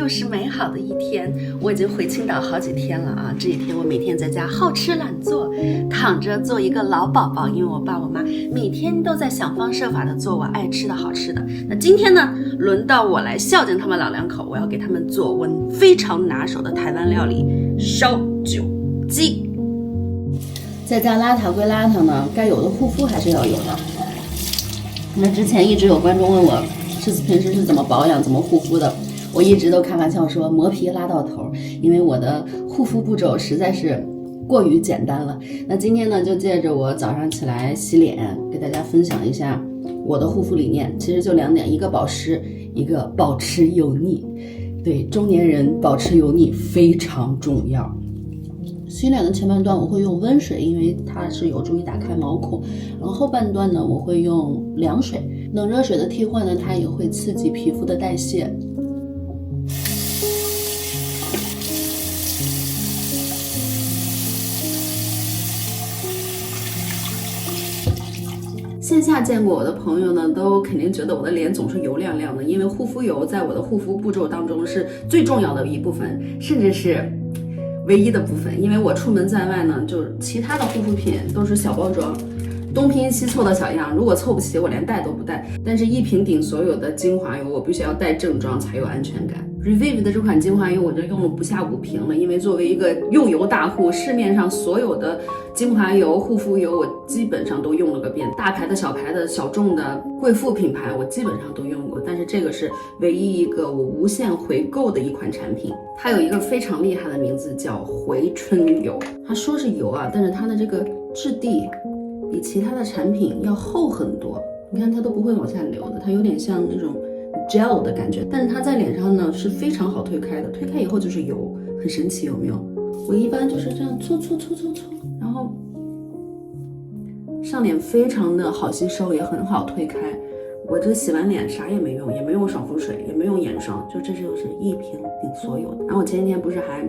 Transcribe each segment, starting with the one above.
又是美好的一天。我已经回青岛好几天了啊，这几天我每天在家好吃懒做，躺着做一个老宝宝，因为我爸我妈每天都在想方设法的做我爱吃的好吃的。那今天呢，轮到我来孝敬他们老两口，我要给他们做我非常拿手的台湾料理烧酒鸡。在家邋遢归邋遢呢，该有的护肤还是要有的。那之前一直有观众问我平时是怎么保养怎么护肤的，我一直都开玩笑说磨皮拉到头，因为我的护肤步骤实在是过于简单了。那今天呢，就借着我早上起来洗脸，给大家分享一下我的护肤理念，其实就2点，一个保湿，一个保持油腻。对中年人保持油腻非常重要。洗脸的前半段我会用温水，因为它是有助于打开毛孔，然后后半段呢我会用凉水。冷热水的替换呢，它也会刺激皮肤的代谢。线下见过我的朋友呢，都肯定觉得我的脸总是油亮亮的，因为护肤油在我的护肤步骤当中是最重要的一部分，甚至是唯一的部分。因为我出门在外呢，就是其他的护肤品都是小包装，东拼西凑的小样，如果凑不齐我连带都不带。但是一瓶顶所有的精华油，我必须要带正装才有安全感。Revive 的这款精华油我就用了不下5瓶了，因为作为一个用油大户，市面上所有的精华油护肤油我基本上都用了个遍，大牌的小牌的小众的贵妇品牌我基本上都用过，但是这个是唯一一个我无限回购的一款产品。它有一个非常厉害的名字叫回春油，它说是油啊，但是它的这个质地比其他的产品要厚很多，你看它都不会往下流的，它有点像那种 gel 的感觉，但是它在脸上呢是非常好推开的，推开以后就是油，很神奇，有没有？我一般就是这样搓，然后上脸非常的好吸收，也很好推开。我这洗完脸啥也没用，也没用爽肤水，也没用眼霜，这就是一瓶顶所有的。然后我前几天不是还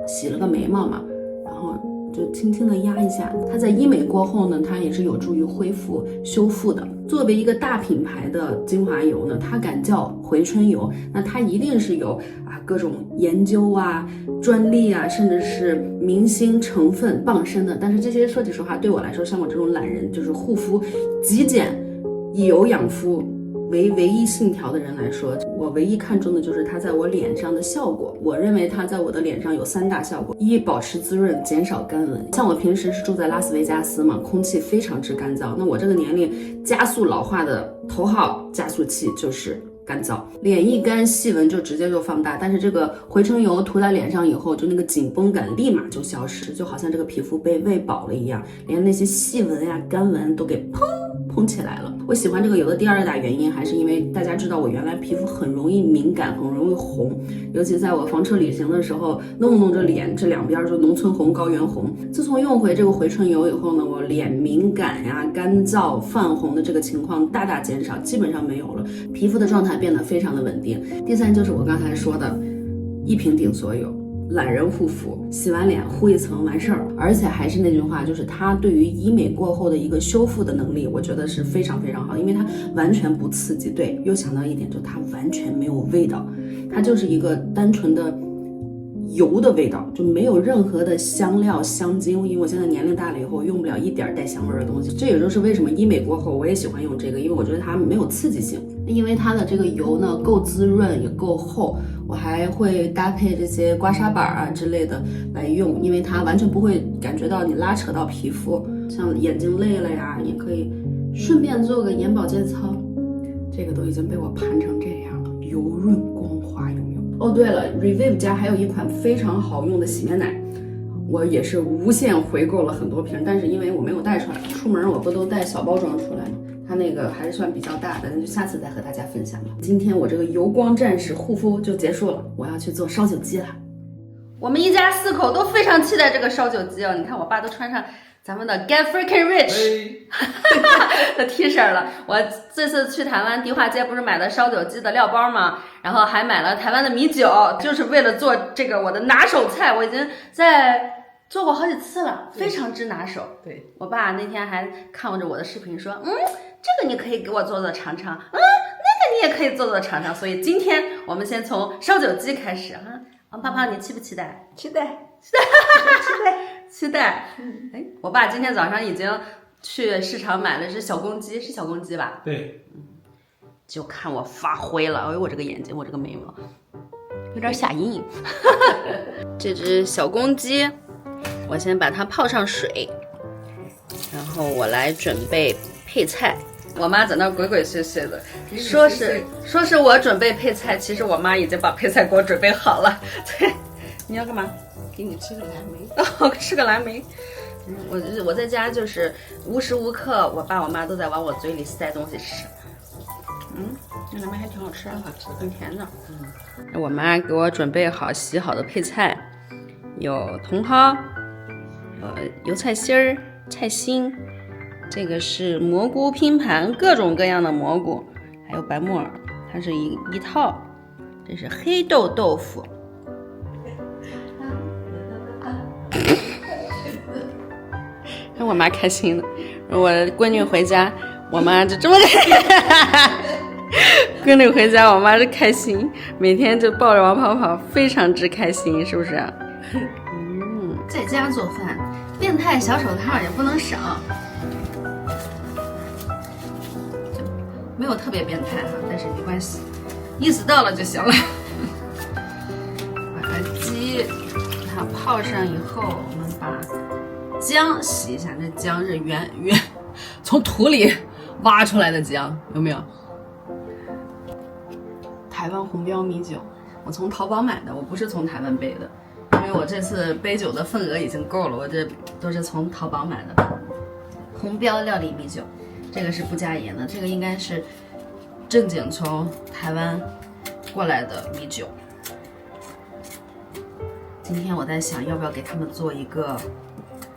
洗了个眉毛嘛，然后就轻轻的压一下，它在医美过后呢，它也是有助于恢复修复的。作为一个大品牌的精华油呢，它敢叫回春油，那它一定是有各种研究啊、专利啊，甚至是明星成分傍身的。但是这些说句实话，对我来说，像我这种懒人，就是护肤极简、以油养肤为唯一信条的人来说，我唯一看重的就是它在我脸上的效果。我认为它在我的脸上有3大效果：一、保持滋润，减少干纹。像我平时是住在拉斯维加斯嘛，空气非常之干燥，那我这个年龄加速老化的头号加速器就是干燥，脸一干细纹就直接就放大。但是这个回春油涂在脸上以后，就那个紧绷感立马就消失，就好像这个皮肤被喂饱了一样，连那些细纹呀、干纹都给蓬起来了。我喜欢这个油的第2大原因，还是因为大家知道我原来皮肤很容易敏感，很容易红，尤其在我房车旅行的时候，弄着脸这2边就农村红、高原红。自从用回这个回春油以后呢，我脸敏感呀、干燥、泛红的这个情况大大减少，基本上没有了，皮肤的状态变得非常的稳定。第3就是我刚才说的，一瓶顶所有。懒人护肤，洗完脸糊一层完事儿，而且还是那句话，就是它对于医美过后的一个修复的能力，我觉得是非常非常好，因为它完全不刺激。对，又想到一点，就它完全没有味道，它就是一个单纯的油的味道，就没有任何的香料香精。因为我现在年龄大了以后，用不了一点带香味的东西，这也就是为什么医美过后我也喜欢用这个，因为我觉得它没有刺激性，因为它的这个油呢够滋润也够厚。我还会搭配这些刮痧板啊之类的来用，因为它完全不会感觉到你拉扯到皮肤，像眼睛累了呀，也可以顺便做个眼保健操。这个都已经被我盘成这样了，油润光滑，有没有？哦，对了 ，Revive 家还有一款非常好用的洗面奶，我也是无限回购了很多瓶，但是因为我没有带出来，出门我不都带小包装出来吗？它那个还是算比较大的，那就下次再和大家分享吧。今天我这个油光战士护肤就结束了，我要去做烧酒鸡了。我们一家4口都非常期待这个烧酒鸡哦！你看我爸都穿上咱们的 Get Freaking Rich 的 T 恤了。我这次去台湾迪化街不是买了烧酒鸡的料包吗？然后还买了台湾的米酒，就是为了做这个我的拿手菜。我已经在做过好几次了，非常之拿手。对，我爸那天还看着我的视频说，这个你可以给我做尝尝，那个你也可以做尝尝。所以今天我们先从烧酒鸡开始哈。王胖胖，你期不期待？期待，期待。哎，我爸今天早上已经去市场买的是小公鸡，是小公鸡吧？对，就看我发挥了。哎呦，我这个眼睛，我这个眉毛有点下阴影。这只小公鸡，我先把它泡上水，然后我来准备配菜。我妈在那鬼鬼祟祟的，说是我准备配菜，其实我妈已经把配菜给我准备好了。对，你要干嘛？给你吃个蓝莓。哦，吃个蓝莓。我在家就是无时无刻，我爸我妈都在往我嘴里塞东西吃。那蓝莓还挺好吃，很甜的。我妈给我准备好洗好的配菜，有茼蒿，油菜心儿、菜心。这个是蘑菇拼盘，各种各样的蘑菇，还有白木耳，它是一套。这是黑豆豆腐，让我妈开心的。我闺女回家，我妈就这么闺女回家，我妈就开心，每天就抱着王跑跑，非常之开心，是不是？在家做饭，变态小手套也不能少。没有特别变态哈，但是没关系，意思到了就行了。把鸡它泡上以后，我们把姜洗一下。这姜是原从土里挖出来的姜，有没有？台湾红标米酒，我从淘宝买的，我不是从台湾背的，因为我这次杯酒的份额已经够了，我这都是从淘宝买的。红标料理米酒。这个是不加盐的，这个应该是正经从台湾过来的米酒。今天我在想，要不要给他们做一个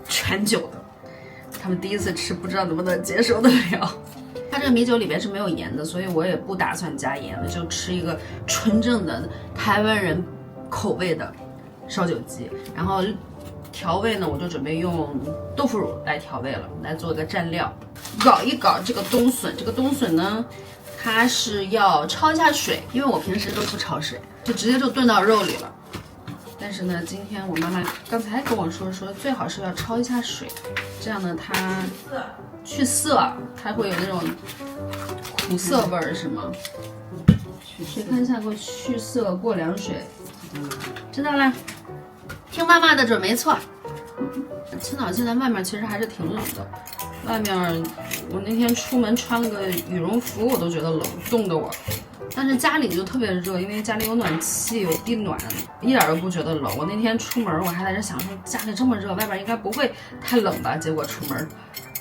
全酒的，他们第一次吃，不知道能不能接受得了。它这个米酒里边是没有盐的，所以我也不打算加盐的，就吃一个纯正的台湾人口味的烧酒鸡。然后调味呢，我就准备用豆腐乳来调味了，来做个蘸料。搞一搞这个冬笋，这个冬笋呢，它是要焯一下水，因为我平时都不焯水，就直接就炖到肉里了。但是呢，今天我妈妈刚才跟我说最好是要焯一下水，这样呢它去涩，它会有那种苦涩味儿，是吗？谁看一下给我去涩过凉水，知道了。听妈妈的准没错。青岛现在外面其实还是挺冷的，外面我那天出门穿了个羽绒服，我都觉得冷，冻得我。但是家里就特别热，因为家里有暖气，有地暖，一点都不觉得冷。我那天出门，我还在这想说，家里这么热，外边应该不会太冷吧？结果出门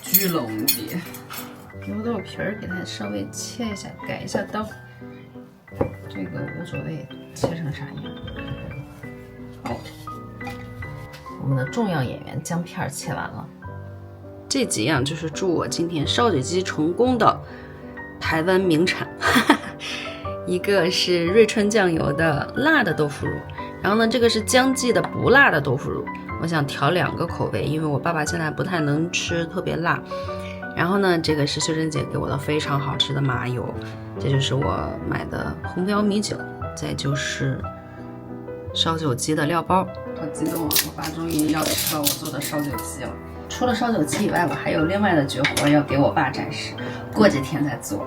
巨冷无比。牛豆皮儿给它稍微切一下，改一下刀，这个无所谓，切成啥样。好。我们的重要演员姜片切完了，这几样就是祝我今天烧酒鸡成功的台湾名产。一个是瑞春酱油的辣的豆腐乳，然后呢，这个是姜记的不辣的豆腐乳。我想调2个口味，因为我爸爸现在不太能吃特别辣。然后呢，这个是秀珍姐给我的非常好吃的麻油，这就是我买的红标米酒，再就是烧酒鸡的料包。好激动啊！我爸终于要吃到我做的烧酒鸡了。除了烧酒鸡以外，我还有另外的绝活要给我爸展示，过几天再做。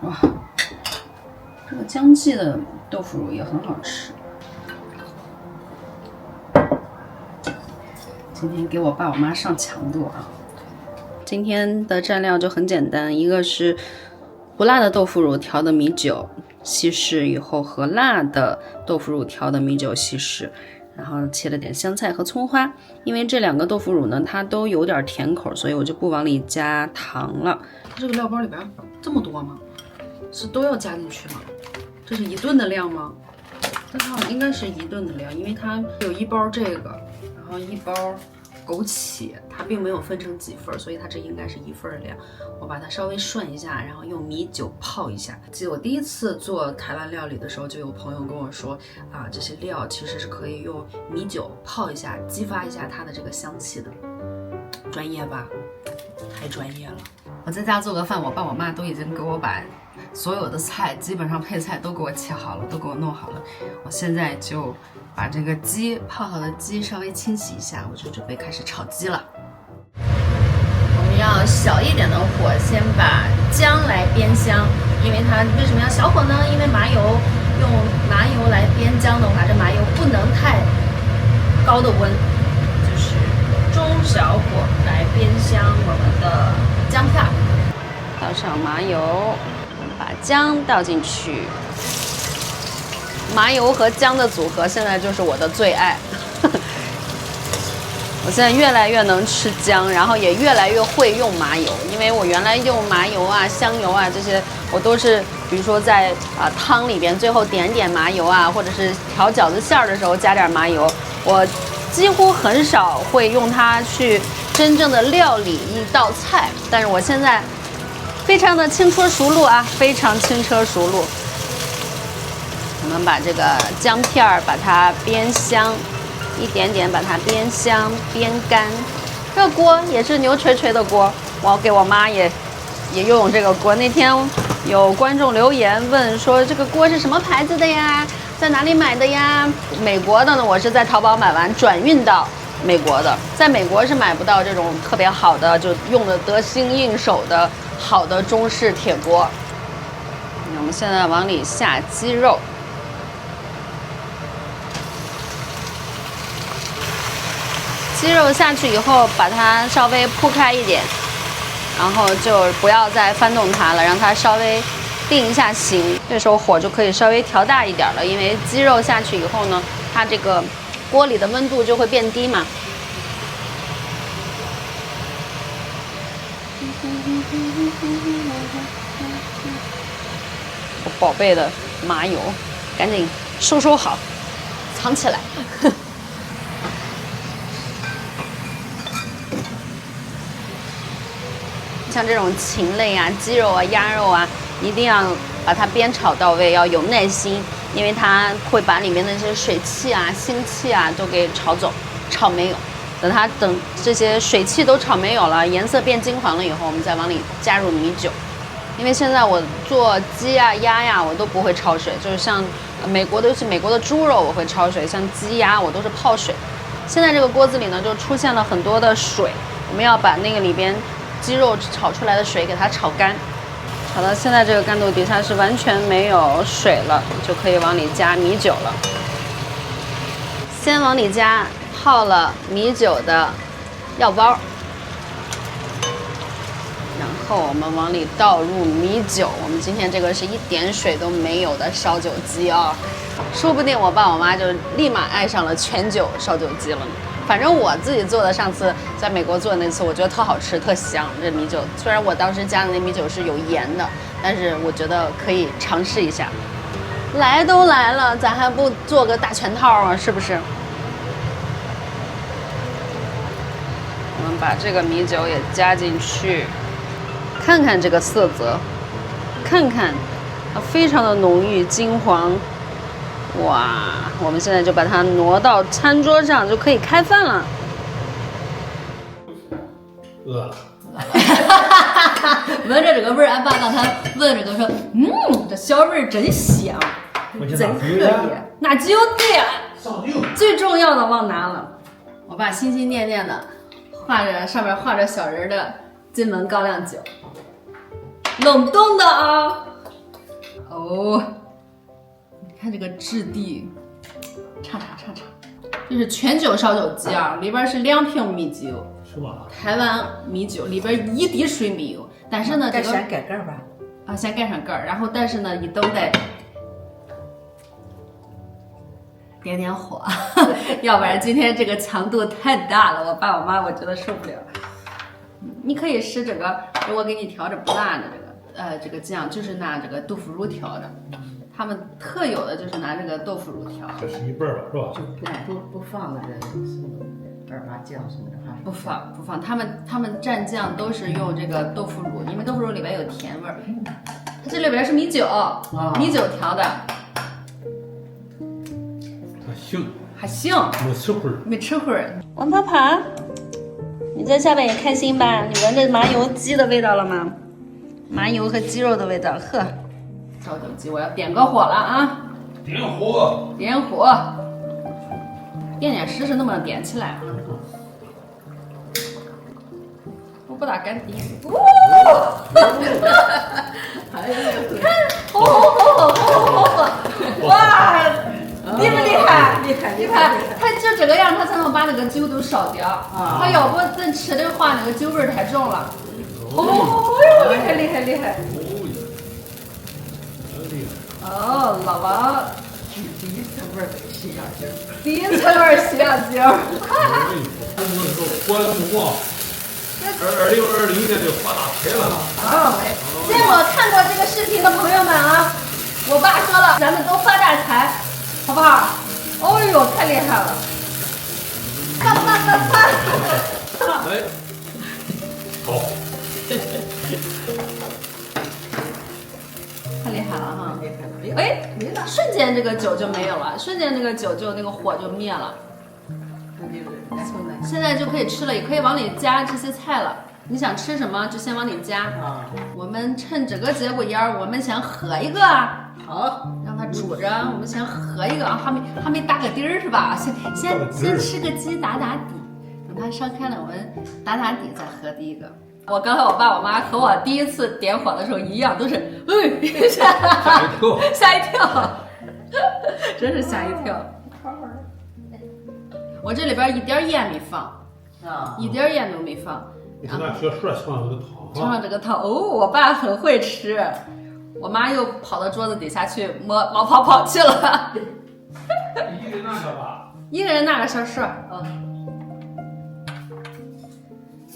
哇，这个姜记的豆腐乳也很好吃。今天给我爸我妈上强度啊！今天的蘸料就很简单，一个是不辣的豆腐乳调的米酒。稀释以后和辣的豆腐乳调的米酒稀释，然后切了点香菜和葱花。因为这2个豆腐乳呢，它都有点甜口，所以我就不往里加糖了。它这个料包里边这么多吗？是都要加进去吗？这是1顿的量吗？它应该是1顿的量，因为它有1包这个，然后1包枸杞，它并没有分成几份，所以它这应该是1份量。我把它稍微涮一下，然后用米酒泡一下。记得我第一次做台湾料理的时候，就有朋友跟我说啊，这些料其实是可以用米酒泡一下，激发一下它的这个香气的。专业吧？太专业了。我在家做个饭，我爸我妈都已经给我把所有的菜，基本上配菜都给我切好了，都给我弄好了。我现在就把这个鸡泡好的鸡稍微清洗一下，我就准备开始炒鸡了。我们要小一点的火，先把姜来煸香。因为它为什么要小火呢？因为麻油用麻油来煸姜的话，这麻油不能太高的温，就是中小火来煸香我们的姜片。倒上麻油，把姜倒进去。麻油和姜的组合现在就是我的最爱。我现在越来越能吃姜，然后也越来越会用麻油，因为我原来用麻油啊、香油啊这些，我都是比如说在汤里边最后点点麻油啊，或者是调饺子馅儿的时候加点麻油，我几乎很少会用它去真正的料理一道菜。但是我现在非常的轻车熟路啊，非常轻车熟路。我们把这个姜片儿把它煸香。一点点把它煸香煸干，这个锅也是牛锤锤的锅，我给我妈也用用这个锅。那天有观众留言问说这个锅是什么牌子的呀，在哪里买的呀？美国的呢，我是在淘宝买完转运到美国的，在美国是买不到这种特别好的，就用的得心应手的好的中式铁锅。我们现在往里下鸡肉。鸡肉下去以后，把它稍微铺开一点，然后就不要再翻动它了，让它稍微定一下型。这时候火就可以稍微调大一点了，因为鸡肉下去以后呢，它这个锅里的温度就会变低嘛。我宝贝的麻油，赶紧收好，藏起来。像这种禽类啊、鸡肉啊、鸭肉啊，一定要把它煸炒到位，要有耐心，因为它会把里面的那些水汽啊、腥气啊都给炒走、炒没有。等这些水汽都炒没有了，颜色变金黄了以后，我们再往里加入米酒。因为现在我做鸡啊、鸭呀，我都不会焯水，就是像美国的猪肉我会焯水，像鸡鸭我都是泡水。现在这个锅子里呢，就出现了很多的水，我们要把那个里边鸡肉炒出来的水给它炒干，炒到现在这个干度底下是完全没有水了，就可以往里加米酒了。先往里加泡了米酒的药包，然后我们往里倒入米酒。我们今天这个是一点水都没有的烧酒鸡啊，说不定我爸我妈就立马爱上了全酒烧酒鸡了呢。反正我自己做的，上次在美国做的那次，我觉得特好吃，特香。这米酒虽然我当时加的那米酒是有盐的，但是我觉得可以尝试一下。来都来了，咱还不做个大全套啊？是不是？我们把这个米酒也加进去，看看这个色泽，看看，非常的浓郁金黄。哇，我们现在就把它挪到餐桌上，就可以开饭了。饿了。闻着这个味儿，俺爸刚才闻着都说，这小味儿真香，真可以。拿酒对呀，最重要的忘拿了。我爸心心念念的上面画着小人的金门高粱酒，冷冻的啊。哦。看这个质地，叉，这是全酒烧酒鸡啊，里边是2瓶米酒，是吗？台湾米酒里边1滴水没有，但是呢，这个先盖盖吧，啊，先盖上盖儿，然后但是呢，你都得点火，要不然今天这个强度太大了，我爸我妈我觉得受不了。你可以试这个，如果给你调着不辣的这个酱，就是拿这个豆腐乳调的。他们特有的就是拿这个豆腐乳调，这是一辈儿了，是吧？就不放那个什么二八酱什么的哈。不放，他们蘸酱都是用这个豆腐乳，因为豆腐乳里边有甜味儿。它这里边是米酒，米酒调的，还行，还行，没吃灰儿。没吃灰儿。王泡泡，你你在下面也开心吧？你闻着麻油鸡的味道了吗？麻油和鸡肉的味道，呵。烧酒鸡，我要点个火了啊！点火，点火，电点试试能不能点起来。我不大敢点。哇，厉不厉害？厉害厉害！它就这个样，它才能把那个酒都烧掉。它要不咱吃的话，那个酒味儿太重了。哦，厉害厉害厉害！哦，老王第一次味儿的西洋酒，第一次味儿西洋酒。关公啊，2021年就发大财了。见我看过这个视频的朋友们啊，我爸说了，咱们都发大财，好不好？哦呦，太厉害了！哎，好，太厉害了哈！厉害了，哎，瞬间这个酒就没有了，瞬间那个酒就那个火就灭了。那就是从那现在就可以吃了，也可以往里加这些菜了。你想吃什么就先往里加。啊，我们趁这个节骨眼儿，我们先喝一个啊。好，让它煮着，我们先喝一个啊，还没打个底儿是吧？先吃个鸡打底，等它烧开了，我们打底再喝第一个。我刚才我爸我妈和我第一次点火的时候一样，都是吓一跳，真是吓一跳。我这里边一点盐没放，啊，一点盐都没放。你看那小帅尝尝这个汤尝尝这个汤哦，我爸很会吃。我妈又跑到桌子底下去摸毛泡泡去了。一个人拿个吧。一个人拿个小勺，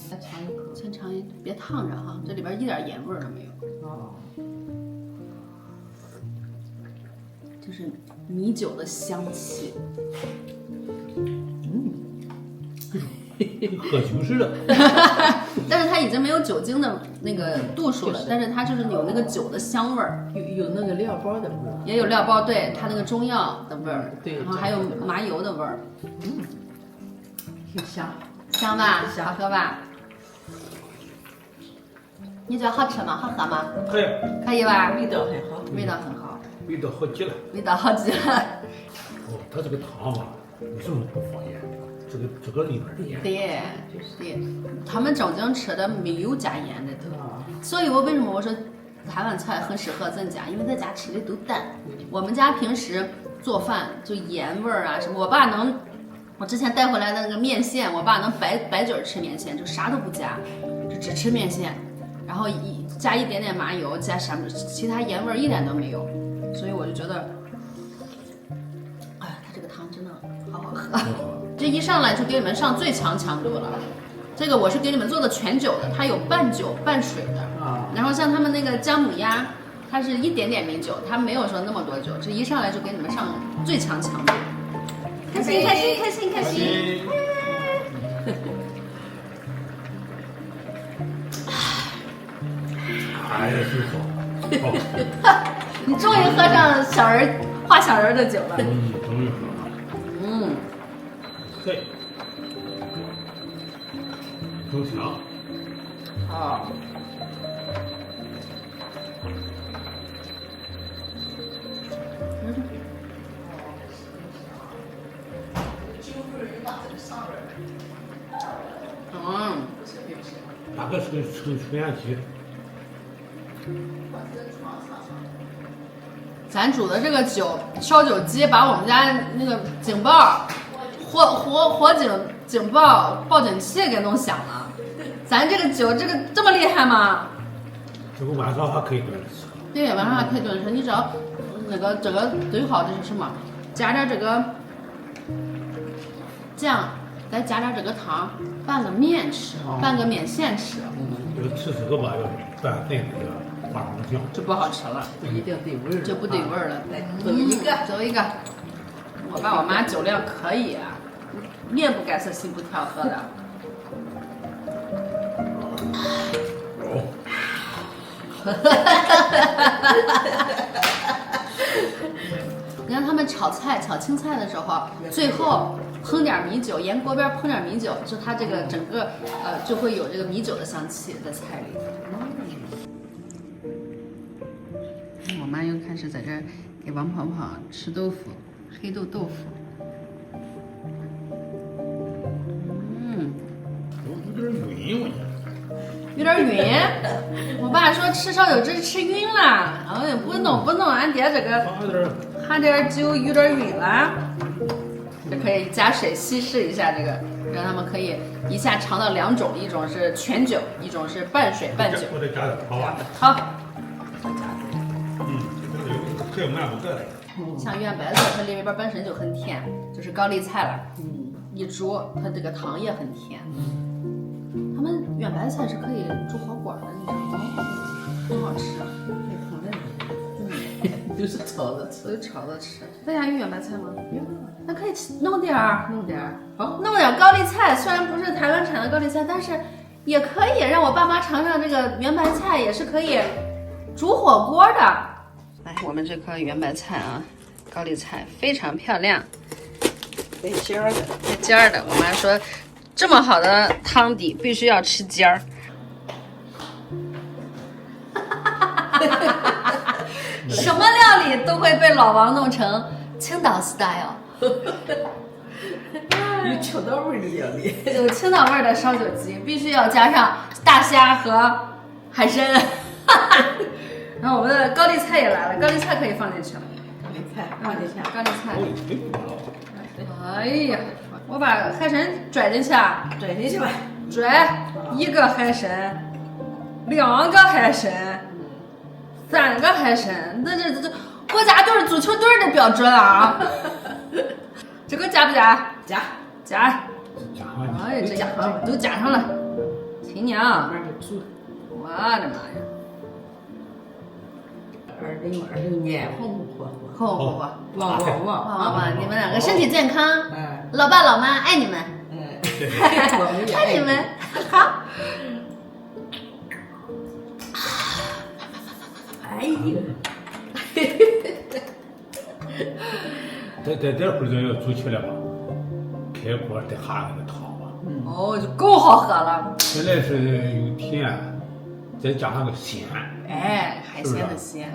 再尝一口，先尝一，别烫着哈，这里边一点盐味儿都没有，啊，就是米酒的香气。喝酒似的。但是它已经没有酒精的那个度数了，但是它就是有那个酒的香味儿，有那个料包的味儿，也有料包，对它那个中药的味儿，对然后还有麻油的味儿，挺香。香吧？香好喝吧？你觉得好吃吗？好喝吗？可以，可以吧？味道很好，味道很好，味道好极了。味道好极了。哦，它这个汤吧，为什么不放盐？这个里边的盐。对，对，他们正经吃的没有加盐的，啊，所以我为什么我说台湾菜很适合咱家，因为在家吃的都淡。我们家平时做饭就盐味儿啊什么，我之前带回来的那个面线，我爸能白嘴吃面线，就啥都不加，就只吃面线，然后加一点点麻油，加啥其他盐味儿一点都没有，所以我就觉得，哎呀，它这个汤真的好好喝。这一上来就给你们上最强强度了，这个我是给你们做的全酒的，它有半酒半水的，啊，然后像他们那个姜母鸭，它是一点点米酒，它没有说那么多酒，这一上来就给你们上最强强度，开心开心开心开心，哎呀，真好。你终于喝上画小人的酒了，终于喝了。嘿，挺香。好，大概是个抽烟机。咱煮的这个酒烧酒鸡，把我们家那个警报火警报报警器给弄响了。咱这个酒这么厉害吗？这个晚上还可以炖吃。对，晚上还可以炖吃。你只要这个最好的是什么？加点这个酱，再加点这个汤，拌个面吃，拌个面线吃，这个吃这个吧，要拌炖那个花生酱。就不好吃了，不一定对味儿，就不对味儿了。来，走一个，走一个。我爸我妈酒量可以啊，面不改色心不跳喝的。哦，你看他们炒青菜的时候，最后烹点米酒，沿锅边烹点米酒，就它这个整个就会有这个米酒的香气在菜里。我妈又开始在这儿给王跑跑吃豆腐，黑豆腐。有点晕，我觉得。有点晕，我爸说吃烧酒真吃晕了，哎呀不弄，俺爹这个喝点酒有点晕了，就可以加水稀释一下这个，让他们可以一下尝到2种，一种是全酒，一种是半水半酒。我再加点，好吧？好，这个慢不得的。像圆白菜，它里边本身就很甜，就是高丽菜了，一煮它这个汤也很甜。他们圆白菜是可以煮火锅的，你知道吗？很好吃。都是炒着吃。都炒着吃。在家有圆白菜吗？有。那可以弄点儿。好，弄点高丽菜，虽然不是台湾产的高丽菜，但是也可以让我爸妈尝尝这个圆白菜，也是可以煮火锅的。来，我们这颗圆白菜啊，高丽菜非常漂亮，带尖儿的。带尖儿的。我妈说，这么好的汤底必须要吃尖儿。什么料理都会被老王弄成青岛 style。有青岛味儿的样的。有青岛味儿的烧酒鸡，必须要加上大虾和海参。然后我们的高丽菜也来了，高丽菜可以放进去了。高丽菜放进去。高丽菜。哎呀，我把海参拽进去啊！拽进去吧。拽1个海参，2个海参，3个海参，这国家队足球队的标准啊！这个加不加？加。哎，这都加上了。亲娘，慢慢煮。我的妈呀！用耳朵捏，好，旺，你们2个身体健康。哎，老爸老妈爱你们。我们也爱你们。好。哎呦。这会儿就要煮起来吧，开锅再下那个汤吧。哦，就够好喝了。现在是有甜，再加上个鲜。哎，海鲜的鲜。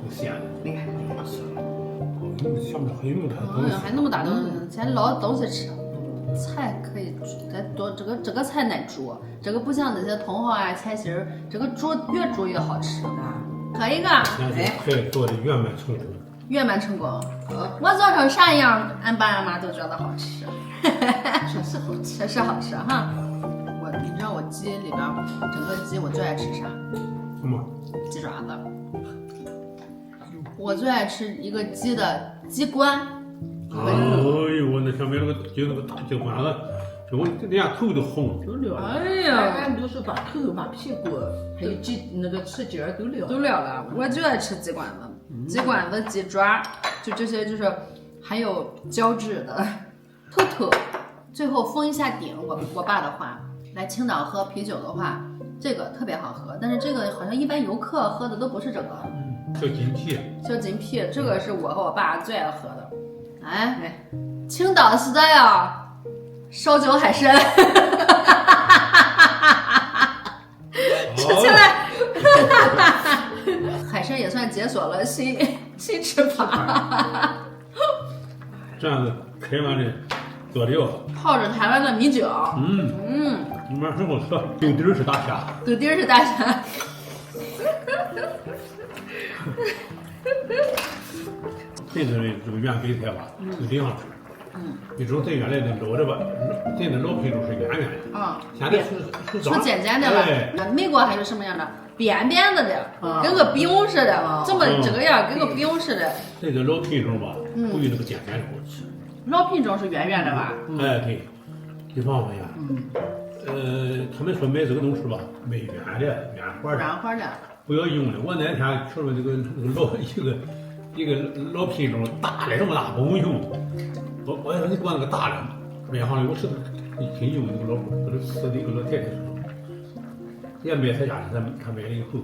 有鲜。厉害。下面还有那么大东西。还那么大东西，先捞东西吃。菜可以再多，这个菜耐煮，这个不像那些茼蒿啊、菜心儿，这个越煮越好吃。可以个。可以做的圆满成功。圆满成功。我做成啥样，俺爸俺妈都觉得好吃。确实好吃哈。你知道我鸡里边整个鸡我最爱吃啥？什么？鸡爪子。我最爱吃一个鸡的鸡冠。哎呦，我那上面那个大鸡冠子，我连头都红。都撂了。哎呀，俺都是把头、把屁股还有鸡那个翅尖都撂。都撂了。我就爱吃鸡冠子、鸡冠子、鸡爪，就这些，就是还有胶质的头，最后封一下顶。我爸的话，来青岛喝啤酒的话，这个特别好喝，但是这个好像一般游客喝的都不是这个。小金皮。小金皮，这个是我和我爸最爱喝的。来，青岛style烧酒海参。吃起来。海参也算解锁了新吃法。这样子开完的佐料，泡着台湾的米酒。蛮很好吃。豆底儿是大虾。豆底儿是大虾。真正的这个圆白菜吧，就这样吃。一种咱原来的老的吧，咱的老品种是圆圆的。现在是出尖尖的了。美国还是什么样的？扁扁的，跟个饼似的，这个样，跟个饼似的。这个老品种吧，不比那个尖尖的好吃。老品种是圆圆的吧？哎，对，比方说呀，他们说买这个东西吧，买圆的、圆花的，软花的，不要硬的。我那天吃了这个一个老品种大的这么大，不用。我说你给我那个大的，买上来我吃的挺硬的，那个老给这死的一个老太太说，也买他家的，他买了以后，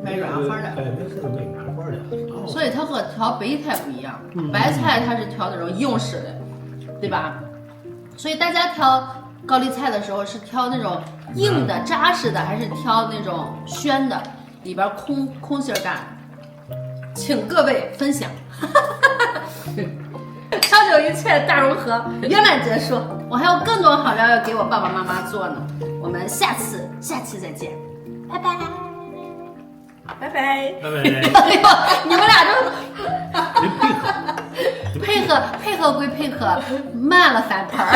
买软花的，哎，买是买软花的。所以它和调白菜不一样，白菜它是调那种硬式的，对吧？所以大家挑高丽菜的时候是挑那种硬的扎实的，还是挑那种宣的里边空心干？请各位分享。长久一切大融合圆满结束，我还有更多好料要给我爸爸妈妈做呢。我们下期再见，拜拜。拜拜。拜拜。哎呦，你们俩您配合。配合归配合，慢了翻盘儿。